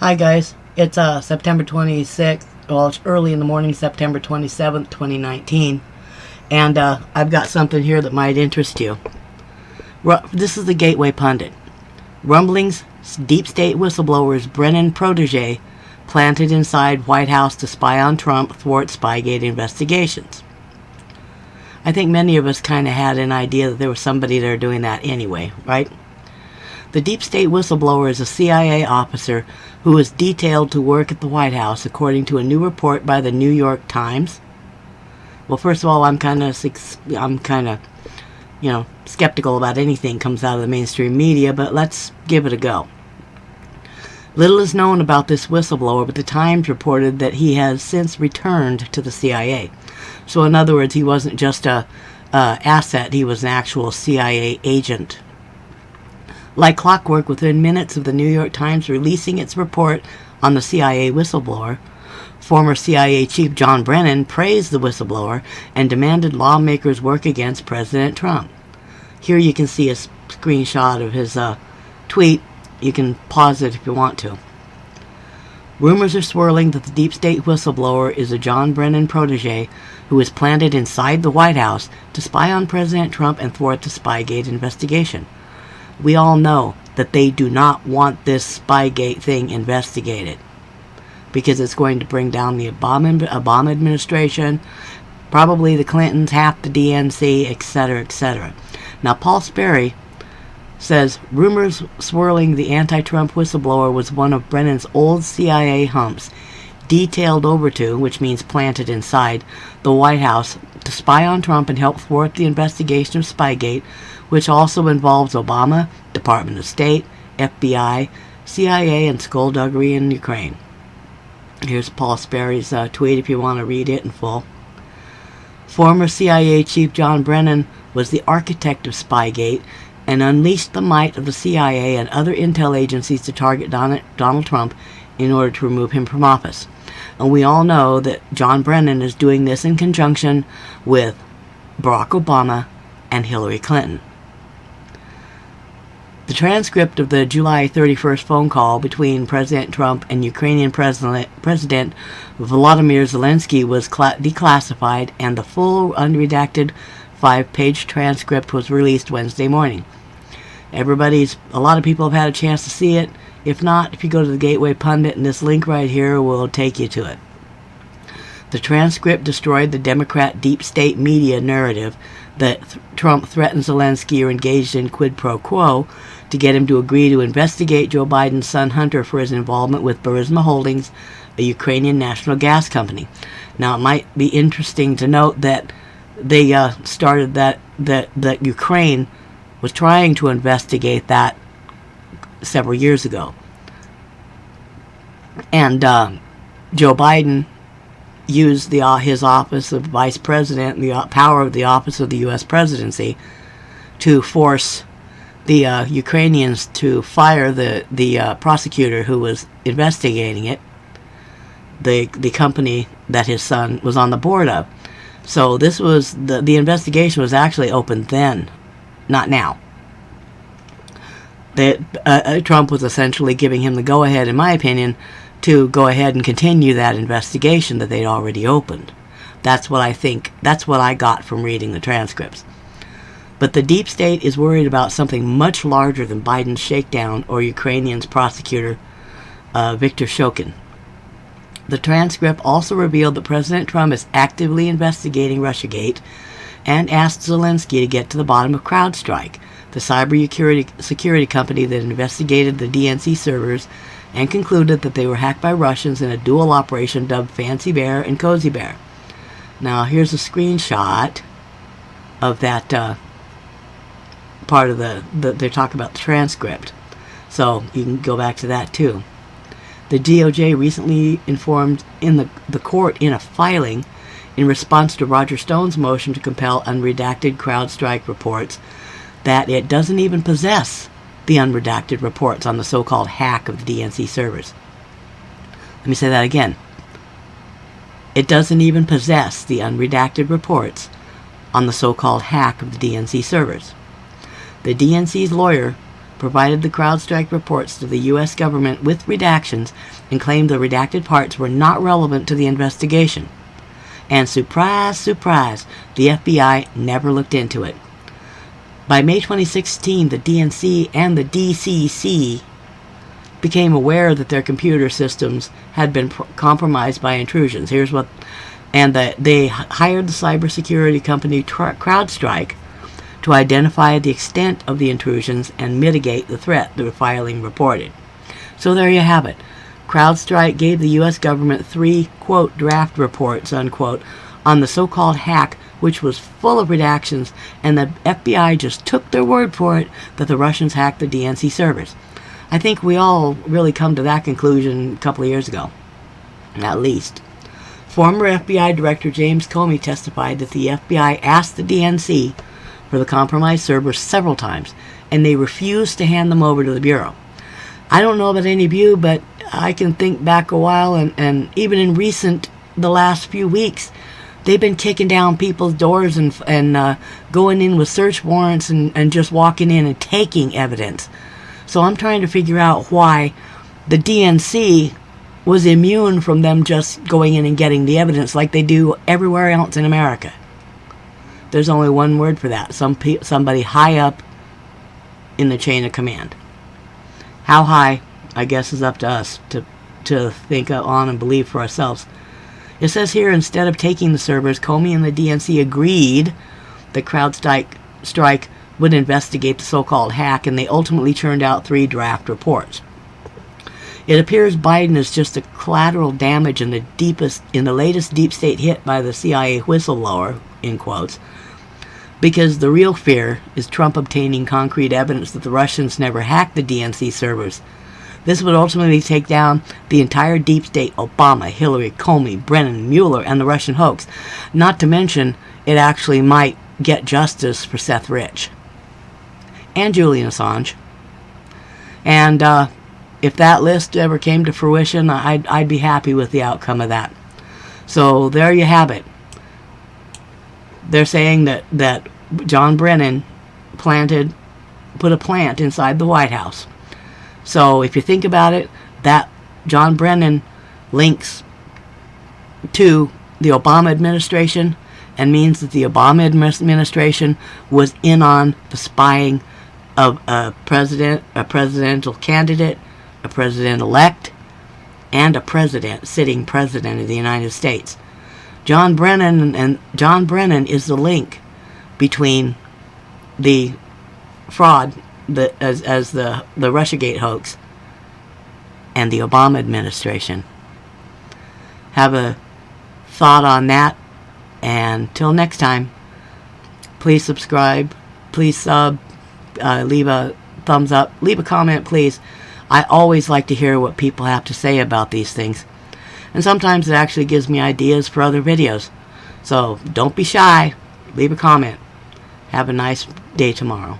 Hi guys, it's September 26th, well it's early in the morning, September 27th, 2019, and I've got something here that might interest you. This is the Gateway Pundit. Rumblings, deep state whistleblowers Brennan Protégé planted inside White House to spy on Trump thwart Spygate investigations. I think many of us kind of had an idea that there was somebody there doing that anyway, right? The deep state whistleblower is a CIA officer who was detailed to work at the White House, according to a new report by the New York Times. Well, first of all, I'm kind of skeptical about anything comes out of the mainstream media, but let's give it a go. Little is known about this whistleblower, but the Times reported that he has since returned to the CIA. So, in other words, he wasn't just a asset; he was an actual CIA agent. Like clockwork, within minutes of the New York Times releasing its report on the CIA whistleblower, former CIA Chief John Brennan praised the whistleblower and demanded lawmakers work against President Trump. Here you can see a screenshot of his tweet. You can pause it if you want to. Rumors are swirling that the deep state whistleblower is a John Brennan protege who was planted inside the White House to spy on President Trump and thwart the Spygate investigation. We all know that they do not want this Spygate thing investigated because it's going to bring down the Obama administration, probably the Clintons, half the DNC, etc., etc. Now, Paul Sperry says, rumors swirling the anti-Trump whistleblower was one of Brennan's old CIA humps, detailed over to, which means planted inside, the White House to spy on Trump and help thwart the investigation of Spygate, which also involves Obama, Department of State, FBI, CIA, and skullduggery in Ukraine. Here's Paul Sperry's tweet if you want to read it in full. Former CIA Chief John Brennan was the architect of Spygate and unleashed the might of the CIA and other intel agencies to target Donald Trump in order to remove him from office. And we all know that John Brennan is doing this in conjunction with Barack Obama and Hillary Clinton. The transcript of the July 31st phone call between President Trump and Ukrainian President Volodymyr Zelensky was declassified, and the full unredacted 5-page transcript was released Wednesday morning. A lot of people have had a chance to see it. If not, if you go to the Gateway Pundit, and this link right here will take you to it. The transcript destroyed the Democrat deep state media narrative that Trump threatened Zelensky or engaged in quid pro quo to get him to agree to investigate Joe Biden's son Hunter for his involvement with Burisma Holdings, a Ukrainian national gas company. Now, it might be interesting to note that they started that Ukraine was trying to investigate that several years ago. And Joe Biden used his office of vice president, the power of the office of the U.S. presidency, to force the Ukrainians to fire the prosecutor who was investigating it, the company that his son was on the board of. So this was the investigation was actually open then, not now. Trump was essentially giving him the go-ahead, in my opinion, to go ahead and continue that investigation that they'd already opened. That's what I think. That's what I got from reading the transcripts. But the deep state is worried about something much larger than Biden's shakedown or Ukrainian's prosecutor, Viktor Shokin. The transcript also revealed that President Trump is actively investigating Russiagate and asked Zelensky to get to the bottom of CrowdStrike, the cyber security company that investigated the DNC servers and concluded that they were hacked by Russians in a dual operation dubbed Fancy Bear and Cozy Bear. Now, here's a screenshot of that part of they talk about the transcript. So you can go back to that too. The DOJ recently informed in the court in a filing in response to Roger Stone's motion to compel unredacted CrowdStrike reports that it doesn't even possess the unredacted reports on the so-called hack of the DNC servers. Let me say that again. It doesn't even possess the unredacted reports on the so-called hack of the DNC servers. The DNC's lawyer provided the CrowdStrike reports to the U.S. government with redactions and claimed the redacted parts were not relevant to the investigation. And surprise, surprise, the FBI never looked into it. By May 2016, the DNC and the DCC became aware that their computer systems had been compromised by intrusions. They hired the cybersecurity company CrowdStrike to identify the extent of the intrusions and mitigate the threat, the filing reported. So there you have it. CrowdStrike gave the U.S. government 3, quote, draft reports, unquote, on the so-called hack, which was full of redactions, and the FBI just took their word for it that the Russians hacked the DNC servers. I think we all really come to that conclusion a couple of years ago, at least. Former FBI Director James Comey testified that the FBI asked the DNC for the compromised servers several times, and they refused to hand them over to the Bureau. I don't know about any of you, but I can think back a while, and even in the last few weeks, they've been kicking down people's doors and going in with search warrants and just walking in and taking evidence. So I'm trying to figure out why the DNC was immune from them just going in and getting the evidence like they do everywhere else in America. There's only one word for that. Somebody high up in the chain of command. How high, I guess, is up to us to think on and believe for ourselves. It says here, instead of taking the servers, Comey and the DNC agreed that CrowdStrike would investigate the so-called hack, and they ultimately churned out 3 draft reports. It appears Biden is just a collateral damage in the latest deep state hit by the CIA whistleblower, in quotes, because the real fear is Trump obtaining concrete evidence that the Russians never hacked the DNC servers. This would ultimately take down the entire deep state: Obama, Hillary, Comey, Brennan, Mueller, and the Russian hoax. Not to mention, it actually might get justice for Seth Rich and Julian Assange. And if that list ever came to fruition, I'd be happy with the outcome of that. So there you have it. They're saying that John Brennan put a plant inside the White House. So if you think about it, that John Brennan links to the Obama administration and means that the Obama administration was in on the spying of a presidential candidate, a president-elect, and a sitting president of the United States. John Brennan is the link between the fraud, as the Russiagate hoax, and the Obama administration. Have a thought on that, and till next time, please subscribe, please sub, leave a thumbs up, leave a comment, please. I always like to hear what people have to say about these things, and sometimes it actually gives me ideas for other videos. So don't be shy, leave a comment. Have a nice day tomorrow.